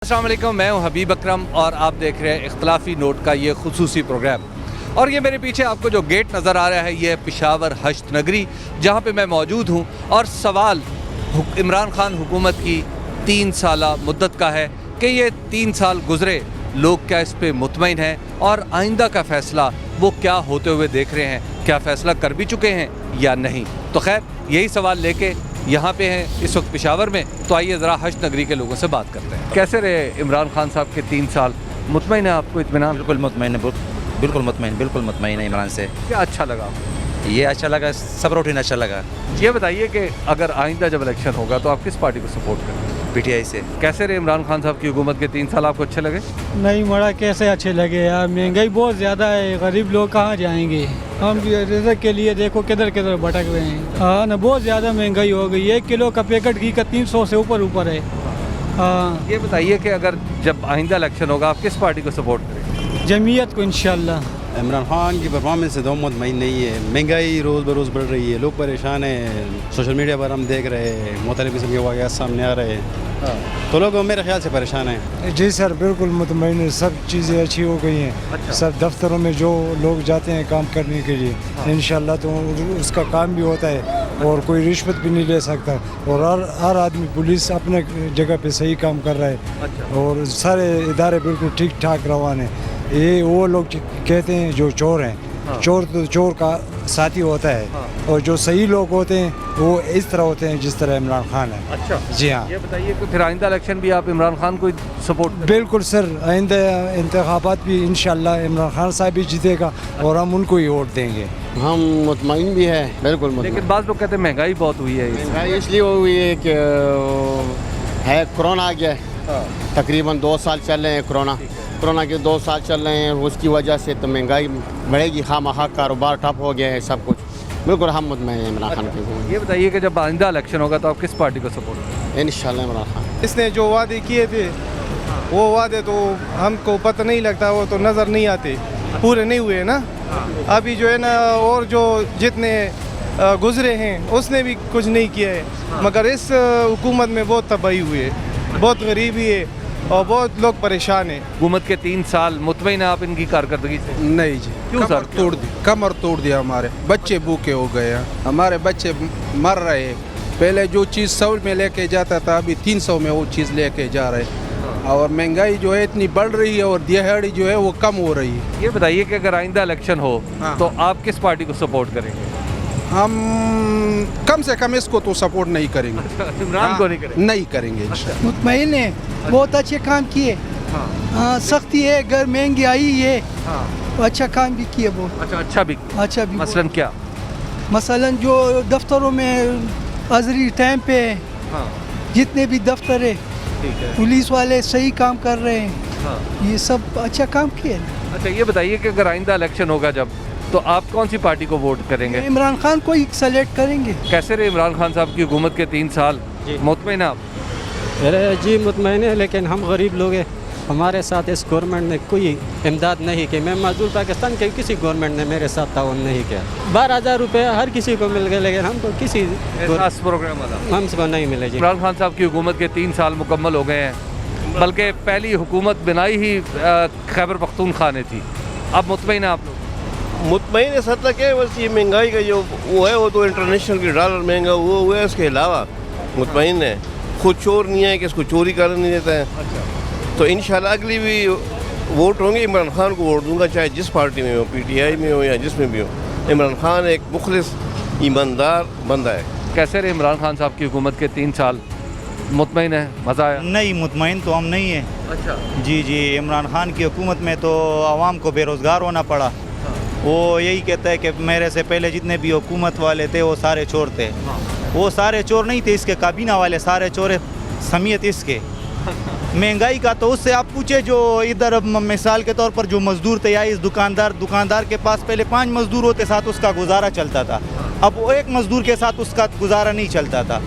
अस्सलाम वालेकुम, मैं हूं हबीब अकरम और आप देख रहे हैं इख्तलाफी नोट का ये खुसूसी प्रोग्राम। और ये मेरे पीछे आपको जो गेट नज़र आ रहा है ये पेशावर हश्त नगरी जहां पे मैं मौजूद हूं। और सवाल इमरान खान हुकूमत की 3 साला मुद्दत का है कि ये 3 साल गुजरे, लोग क्या इस पे मुतमईन हैं और आइंदा का फ़ैसला वो क्या होते हुए देख रहे हैं, क्या फ़ैसला कर भी चुके हैं या नहीं। तो खैर यही सवाल लेके यहाँ पे हैं इस वक्त पेशावर में, तो आइए ज़रा हश्त नगरी के लोगों से बात करते हैं। कैसे रहे इमरान खान साहब के 3 साल? मुतमईन है आपको? इत्मीनान? बिल्कुल मुतमईन है, बिल्कुल मुतमईन है इमरान से। क्या अच्छा लगा आपको? ये अच्छा लगा, सब रूटीन अच्छा लगा। ये बताइए कि अगर आइंदा जब इलेक्शन होगा तो आप किस पार्टी को सपोर्ट करेंगे? पीटीआई से। कैसे रहे इमरान खान साहब की हुकूमत के 3 साल, आपको अच्छे लगे? नहीं मड़ा, कैसे अच्छे लगे यार, महंगाई बहुत ज़्यादा है, गरीब लोग कहाँ जाएंगे। हम भी रिज़्क के लिए देखो किधर किधर भटक रहे हैं। हाँ ना, बहुत ज़्यादा महंगाई हो गई, 1 किलो का पैकेट घी का 300 से ऊपर है। हाँ, ये बताइए कि अगर जब आइंदा इलेक्शन होगा आप किस पार्टी को सपोर्ट करेंगे? जमीयत को इंशाल्लाह। इमरान खान की परफॉर्मेंस से तो मुतमईन नहीं है। महंगाई रोज़ बरोज़ बढ़ रही है, लोग परेशान हैं। सोशल मीडिया पर हम देख रहे हैं मुख्तलिफ किस्म के वाक़यात सामने आ रहे हैं, तो लोग मेरे ख्याल से परेशान हैं। जी सर, बिल्कुल मुतमईन है, सब चीज़ें अच्छी हो गई हैं। अच्छा। सब दफ्तरों में जो लोग जाते हैं काम करने के लिए, इंशाल्लाह तो उसका काम भी होता है और कोई रिश्वत भी नहीं ले सकता। और हर आदमी, पुलिस अपने जगह पे सही काम कर रहा है। अच्छा। और सारे इदारे बिल्कुल ठीक ठाक रवान है। ये वो लोग कहते हैं जो चोर हैं, चोर तो चोर का साथी होता है, और जो सही लोग होते हैं वो इस तरह होते हैं जिस तरह इमरान खान है। अच्छा जी हाँ, ये बताइए कि फिर आइंदा इलेक्शन भी आप इमरान खान को सपोर्ट करें? बिल्कुल सर, आइंदा इंतखाबात भी इंशाल्लाह इमरान खान साहब भी जीतेगा और हम उनको ही वोट देंगे। हम मुतमईन भी है, बिल्कुल मुतमईन। लेकिन बाज़ लोग कहते हैं महंगाई बहुत हुई है। महंगाई इसलिए हुई है कि है कोरोना आ गया है। तकरीबन 2 साल चल रहे हैं कोरोना के 2 साल चल रहे हैं, उसकी वजह से तो महंगाई बढ़ेगी, खामखा कारोबार ठप हो गया है सब कुछ। बिल्कुल हम मुतमईन हैं इमरान खान के। ये बताइए कि जब आइंदा इलेक्शन होगा तो आप किस पार्टी को सपोर्ट करेंगे? इंशाल्लाह इमरान खान। इसने जो वादे किए थे वो वादे तो हमको पता नहीं लगता, वो तो नज़र नहीं आते, पूरे नहीं हुए ना। अभी जो है ना, और जो जितने गुजरे हैं उसने भी कुछ नहीं किया है, मगर इस हुकूमत में बहुत तबाही हुई है, बहुत गरीबी है और बहुत लोग परेशान हैं। हुकूमत के 3 साल मुतमईन है आप इनकी कारकर्दगी से? नहीं जी, क्यों सर? कमर तोड़ दिया, हमारे बच्चे भूखे हो गए हैं, हमारे बच्चे मर रहे हैं। पहले जो चीज़ 100 में लेके जाता था अभी 300 में वो चीज़ लेके जा रहे हैं। और महंगाई जो है इतनी बढ़ रही है और दिहाड़ी जो है वो कम हो रही है। ये बताइए कि अगर आइंदा इलेक्शन हो हाँ। तो आप किस पार्टी को सपोर्ट करेंगे? हम कम से कम इसको तो सपोर्ट नहीं करेंगे। इमरान को नहीं करेंगे? नहीं करेंगे इंशाल्लाह। मुतमईन है, बहुत अच्छे काम किए। हाँ, सख्ती है, घर महंगी आई है, अच्छा काम भी किए बहुत। अच्छा भी अच्छा भी मसलन क्या? मसलन जो दफ्तरों में हाजिरी टाइम पे है, जितने भी दफ्तर है ठीक है। पुलिस वाले सही काम कर रहे हैं, ये सब अच्छा काम किए। अच्छा ये बताइए कि अगर आइंदा इलेक्शन होगा जब, तो आप कौन सी पार्टी को वोट करेंगे? इमरान खान को ही सेलेक्ट करेंगे। कैसे रहे इमरान खान साहब की हुकूमत के 3 साल? मुतमईन आप? अरे जी मुतमईन है, लेकिन हम गरीब लोग हैं, हमारे साथ इस गवर्नमेंट ने कोई इमदाद नहीं की। मैं मजदूर पाकिस्तान के, किसी गवर्नमेंट ने मेरे साथ ताउन नहीं किया। 12,000 रुपये हर किसी को मिल गए, लेकिन हमको किसी प्रोग्राम वाला हमको नहीं मिले जी। इमरान खान साहब की हुकूमत के 3 साल मुकम्मल हो गए हैं, बल्कि पहली हुकूमत बनाई ही खैबर पख्तूनख्वा ने थी। अब मुतमईन है आप लोग? मुतमईन इस हद तक है, बस ये महंगाई का जो वो है वो तो इंटरनेशनल की डॉलर महंगा वो हुआ है, उसके अलावा मुतमईन है। खुद चोर नहीं है कि इसको चोरी करने नहीं देता है। तो इंशाल्लाह अगली भी वोट होंगे, इमरान खान को वोट दूंगा, चाहे जिस पार्टी में हो, पीटीआई में हो या जिसमें भी हो। इमरान खान एक मुखलिस ईमानदार बंदा है। कैसे रहे इमरान खान साहब की हुकूमत के 3 साल? मुतमईन है, मज़ा आया? नहीं, मुतमईन तो हम नहीं है। अच्छा जी जी, इमरान खान की हुकूमत में तो आवाम को बेरोज़गार होना पड़ा। वो यही कहता है कि मेरे से पहले जितने भी हुकूमत वाले थे वो सारे चोर थे। वो सारे चोर नहीं थे, इसके काबीना वाले सारे चोर समियत इसके। महंगाई का तो उससे आप पूछे, जो इधर मिसाल के तौर पर जो मज़दूर थे या इस दुकानदार के पास पहले 5 मज़दूर होते साथ उसका गुजारा चलता था, अब वो 1 मज़दूर के साथ उसका गुजारा नहीं चलता था।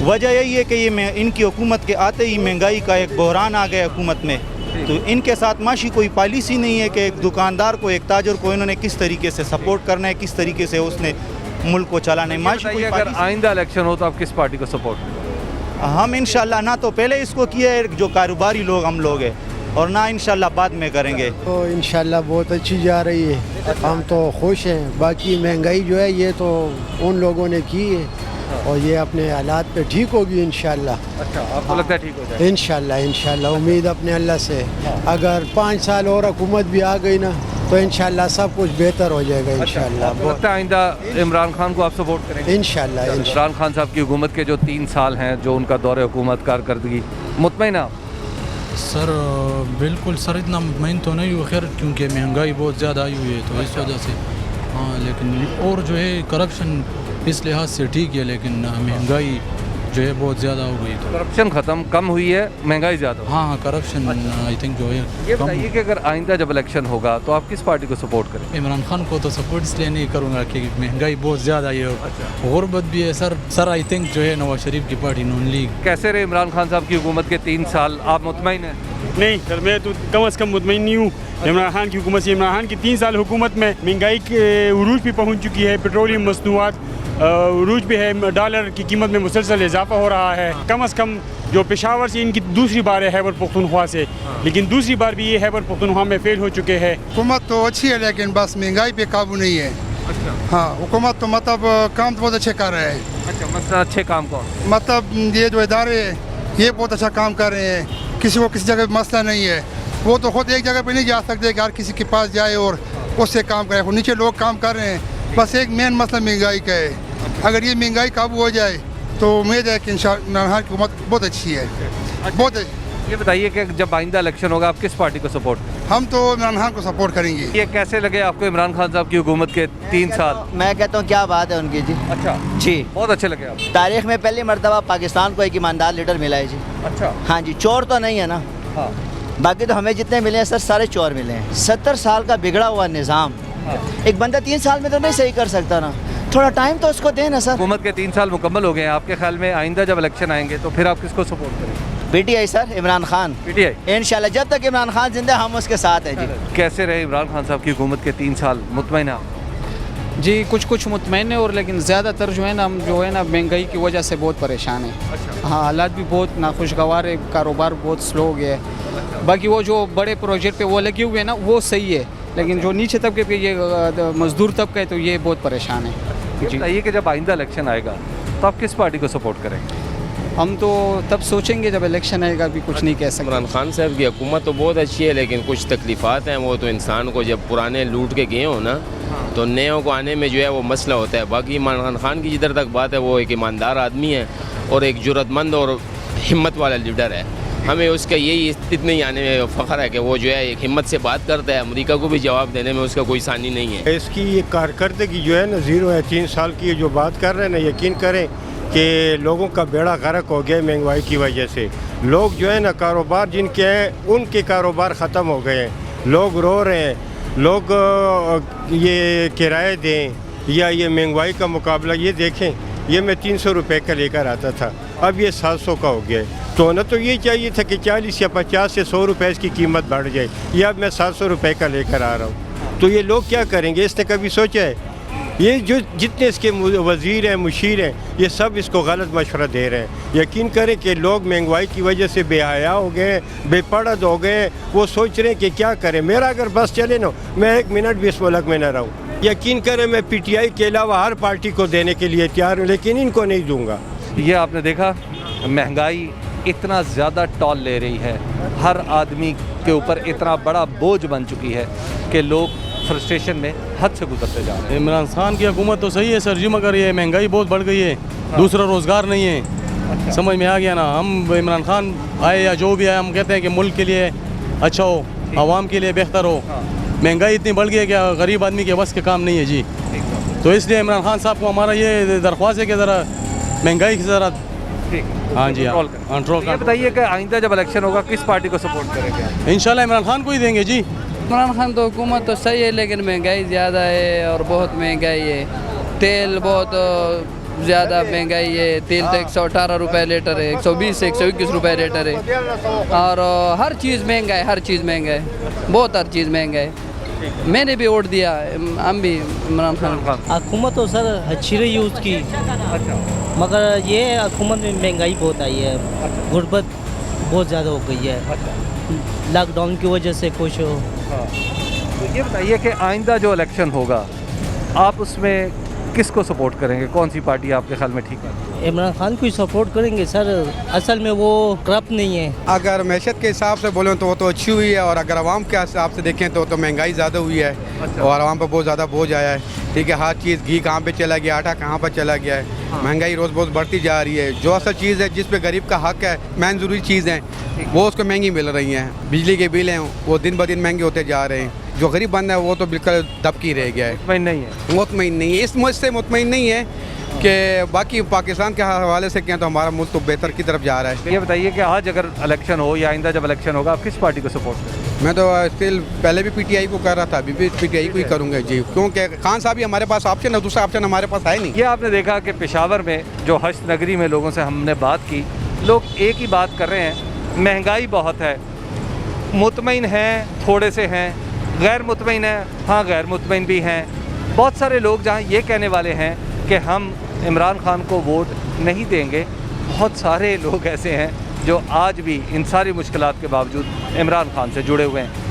वजह यही है कि ये इनकी हुकूमत के आते ही महंगाई का एक बहरान आ गया हुकूमत में। तो इनके साथ माशी कोई पॉलिसी नहीं है कि एक दुकानदार को, एक ताजर को इन्होंने किस तरीके से सपोर्ट करना है, किस तरीके से उसने मुल्क को चलाना है। माशी कोई अगर आइंदा इलेक्शन हो तो आप किस पार्टी को सपोर्ट करेंगे? हम इंशाल्लाह ना तो पहले इसको किए जो कारोबारी लोग हम लोग हैं और ना इंशाल्लाह बाद में करेंगे। तो इंशाल्लाह बहुत अच्छी जा रही है, हम तो खुश हैं। बाकी महंगाई जो है ये तो उन लोगों ने की है और ये अपने हालात पे ठीक होगी इंशाल्लाह। अच्छा, आपको लगता है ठीक हो जाएगा? इंशाल्लाह इंशाल्लाह उम्मीद अपने अल्लाह से। अगर 5 साल और हुकूमत भी आ गई ना तो इंशाल्लाह सब कुछ बेहतर हो जाएगा इंशाल्लाह। आपको लगता है आइंदा इमरान खान को आप सपोर्ट करेंगे? इंशाल्लाह इंशाल्लाह। इमरान खान साहब की हुकूमत के जो 3 साल हैं, जो उनका दौरे हुकूमत कारकर्दगी, मुतमईन आप? सर बिल्कुल सर, इतना मुतमईन तो नहीं हुआ खैर, क्योंकि महंगाई बहुत ज़्यादा आई हुई है तो इस वजह से। हाँ, लेकिन और जो है करप्शन इस लिहाज से ठीक है, लेकिन महंगाई जो है बहुत ज़्यादा हो गई। तो करप्शन ख़त्म कम हुई है, महंगाई ज़्यादा? हाँ हाँ, करप्शन आई थिंक जो है ये बताइए कि अगर आइंदा जब इलेक्शन होगा तो आप किस पार्टी को सपोर्ट करें? इमरान खान को तो सपोर्ट इसलिए नहीं करूँगा कि महंगाई बहुत ज़्यादा है, गुर्बत भी है सर आई थिंक जो है नवाज शरीफ की पार्टी नून लीग। कैसे रहे इमरान खान साहब की हुकूमत के 3 साल, आप मुतमईन हैं? नहीं सर, मैं तो कम अज़ कम मुतमईन नहीं हूँ इमरान खान की हुकूमत से। इमरान खान की 3 साल हुकूमत में महंगाई के उरूज पे पहुँच चुकी है, पेट्रोलियम मसनूआत उरूज पे है, डॉलर की कीमत में मुसलसल इजाफा हो रहा है। कम अज़ कम जो पेशावर से इनकी दूसरी बार है खैबर पख्तूनख्वा से, लेकिन दूसरी बार भी ये खैबर पख्तूनख्वा में फेल हो चुके हैं। हुकूमत तो अच्छी है लेकिन बस महंगाई पे काबू नहीं है। अच्छा, हाँ, हुकूमत तो मतलब काम तो बहुत अच्छे कर रहे हैं। अच्छा, मतलब अच्छे काम कौन? मतलब ये जो इदारे ये बहुत अच्छा काम कर रहे हैं, किसी को किसी जगह मसला नहीं है। वो तो खुद एक जगह पे नहीं जा सकते कि हर किसी के पास जाए और उससे काम करे, वो नीचे लोग काम कर रहे हैं। बस एक मेन मसला महंगाई का है, अगर ये महंगाई काबू हो जाए तो उम्मीद है कि इंशाअल्लाह की हुकूमत बहुत अच्छी है, बहुत अच्छी। ये बताइए कि जब आइंदा इलेक्शन होगा आप किस पार्टी को सपोर्ट करें? हम तो इमरान खान को सपोर्ट करेंगे। ये कैसे लगे आपको इमरान खान साहब की हुकूमत के 3 साल? मैं कहता हूँ क्या बात है उनकी जी। अच्छा जी, बहुत अच्छे लगे आप? तारीख में पहली मरतबा पाकिस्तान को एक ईमानदार लीडर मिला है जी। अच्छा, हाँ जी, चोर तो नहीं है ना। हाँ, बाकी तो हमें जितने मिले हैं सर सारे चोर मिले हैं। 70 साल का बिगड़ा हुआ निज़ाम एक बंदा 3 साल में तो नहीं सही कर सकता ना, थोड़ा टाइम तो उसको दें ना सर। हुकूमत के 3 साल मुकम्मल हो गए हैं, आपके ख्याल में आइंदा जब इलेक्शन आएंगे तो फिर आप किसको सपोर्ट करेंगे? PTI sir, Imran Khan. PTI इंशाल्लाह जब तक इमरान खान जिंदा हम उसके साथ हैं जी। कैसे रहे इमरान खान साहब की हुकूमत के 3 साल, मुतमईन आप? जी कुछ मुतमईन है, और लेकिन ज़्यादातर जो है ना हम जो है ना महंगाई की वजह से बहुत परेशान है। अच्छा, हाँ, हालात भी बहुत नाखुशगवार है, कारोबार बहुत स्लो हो गया है। बाकी वो जो बड़े प्रोजेक्ट पे वो लगे हुए हैं ना वो सही है, लेकिन जो नीचे तबके पे ये मजदूर तबका है तो ये बहुत परेशान है। ये बताइए कि जब आइंदा इलेक्शन आएगा तो आप किस पार्टी को सपोर्ट करेंगे? हम तो तब सोचेंगे जब इलेक्शन आएगा, अभी कुछ नहीं कह सकते। इमरान खान साहब की हुकूमत तो बहुत अच्छी है, लेकिन कुछ तकलीफ़ात हैं। वो तो इंसान को जब पुराने लूट के गए हो ना तो नयों को आने में जो है वो मसला होता है। बाकी इमरान खान की जिधर तक बात है, वो एक ईमानदार आदमी है और एक जुर्रतमंद और हिम्मत वाला लीडर है। हमें उसका यही इतने ही आने में फ़ख्र है कि वो जो है एक हिम्मत से बात करता है, अमेरिका को भी जवाब देने में उसका कोई सानी नहीं है। इसकी ये कारकर्दगी जो है ना ज़ीरो है। 3 साल की जो बात कर रहे हैं ना, यकीन करें कि लोगों का बेड़ा गर्क हो गया महंगाई की वजह से। लोग जो है ना कारोबार जिनके हैं उनके कारोबार ख़त्म हो गए हैं, लोग रो रहे हैं। लोग ये किराए दें या ये महंगाई का मुकाबला, ये देखें, ये मैं 300 रुपये का लेकर आता था, अब ये 700 का हो गया। तो ना तो ये चाहिए था कि 40 या 50 से 100 रुपये इसकी कीमत बढ़ जाए, या अब मैं 700 रुपये का लेकर आ रहा हूँ। तो ये लोग क्या करेंगे? इसने कभी सोचा है? ये जो जितने इसके वज़ीर हैं, मुशीर हैं, ये सब इसको गलत मशवरा दे रहे हैं। यकीन करें कि लोग महंगाई की वजह से बेहया हो गए, बेपरद हो गए। वो सोच रहे हैं कि क्या करें। मेरा अगर बस चले ना, मैं 1 मिनट भी इस मुल्क में न रहूँ। यकीन करें मैं PTI के अलावा हर पार्टी को देने के लिए तैयार हूँ, लेकिन इनको नहीं दूँगा। ये आपने देखा, महंगाई इतना ज़्यादा टॉल ले रही है, हर आदमी के ऊपर इतना बड़ा बोझ बन चुकी है कि लोग फ्रस्ट्रेशन में हद से गुजरते जा रहे हैं। इमरान खान की हुकूमत तो सही है सर जी, मगर ये महंगाई बहुत बढ़ गई है, दूसरा रोज़गार नहीं है। अच्छा, समझ में आ गया ना। हम इमरान खान आए या जो भी आए, हम कहते हैं कि मुल्क के लिए अच्छा हो, आवाम के लिए बेहतर हो। महंगाई इतनी बढ़ गई है कि गरीब आदमी के बस के काम नहीं है जी। तो इसलिए इमरान खान साहब को हमारा ये दरख्वास्त है कि ज़रा महंगाई की ज़रा हाँ जी कंट्रोल ये बताइए कि आइंदा जब इलेक्शन होगा किस पार्टी को सपोर्ट करेंगे? इंशाल्लाह इमरान खान को ही देंगे जी। इमरान खान तो हुकूमत तो सही है, लेकिन महंगाई ज़्यादा है और बहुत महंगाई है। तेल बहुत ज़्यादा महंगाई है, तेल तो 118 रुपये लीटर है, 120 से 121 रुपये लीटर है। और हर चीज़ महंगा है, हर चीज़ महंगा है, बहुत हर चीज़ महंगा है। मैंने भी वोट दिया, हम भी इमरान खान। हुकूमत तो सर अच्छी रही है उसकी। अच्छा, मगर ये हुकूमत में महंगाई बहुत आई है, गुर्बत बहुत ज़्यादा हो गई है, लॉकडाउन की वजह से कुछ हो। तो ये बताइए कि आइंदा जो इलेक्शन होगा आप उसमें किसको सपोर्ट करेंगे, कौन सी पार्टी आपके ख्याल में ठीक है? इमरान खान को ही सपोर्ट करेंगे सर, असल में वो करप्ट नहीं है। अगर मैशत के हिसाब से बोलें तो वो तो अच्छी हुई है, और अगर आवाम के हिसाब से देखें तो महंगाई ज़्यादा हुई है और आवाम पर बहुत ज़्यादा बोझ आया है। ठीक है, हर चीज़ घी कहाँ पे चला गया, आटा कहाँ पर चला गया है, महंगाई रोज़ रोज़ बढ़ती जा रही है। जो असल चीज़ है जिस पे गरीब का हक है, मेन ज़रूरी चीज़ है वो उसको महंगी मिल रही हैं। बिजली के बिल हैं वो दिन ब दिन महंगे होते जा रहे हैं। जो गरीब बंदा है वो तो बिल्कुल दबकी रह गया है, मुतमईन नहीं है। मुतमईन नहीं है, इस मुल्क से मुतमईन नहीं है कि बाकी पाकिस्तान के हवाले से कहें तो हमारा मुल्क तो बेहतर की तरफ जा रहा है। ये बताइए कि आज अगर इलेक्शन हो या आइंदा जब इलेक्शन होगा आप किस पार्टी को सपोर्ट करेंगे? मैं तो स्टिल पहले भी पीटीआई को कर रहा था, अभी भी पीटीआई को ही करूँगा जी, क्योंकि खान साहब ही हमारे पास ऑप्शन है, दूसरा ऑप्शन हमारे पास है नहीं। ये आपने देखा कि पेशावर में जो हश्त नगरी में लोगों से हमने बात की, लोग एक ही बात कर रहे हैं, महंगाई बहुत है, मुतमईन हैं थोड़े से हैं, गैर मुतमईन हैं, हाँ गैर मुतमईन भी हैं। बहुत सारे लोग जहाँ ये कहने वाले हैं कि हम इमरान खान को वोट नहीं देंगे, बहुत सारे लोग ऐसे हैं जो आज भी इन सारी मुश्किलात के बावजूद इमरान खान से जुड़े हुए हैं।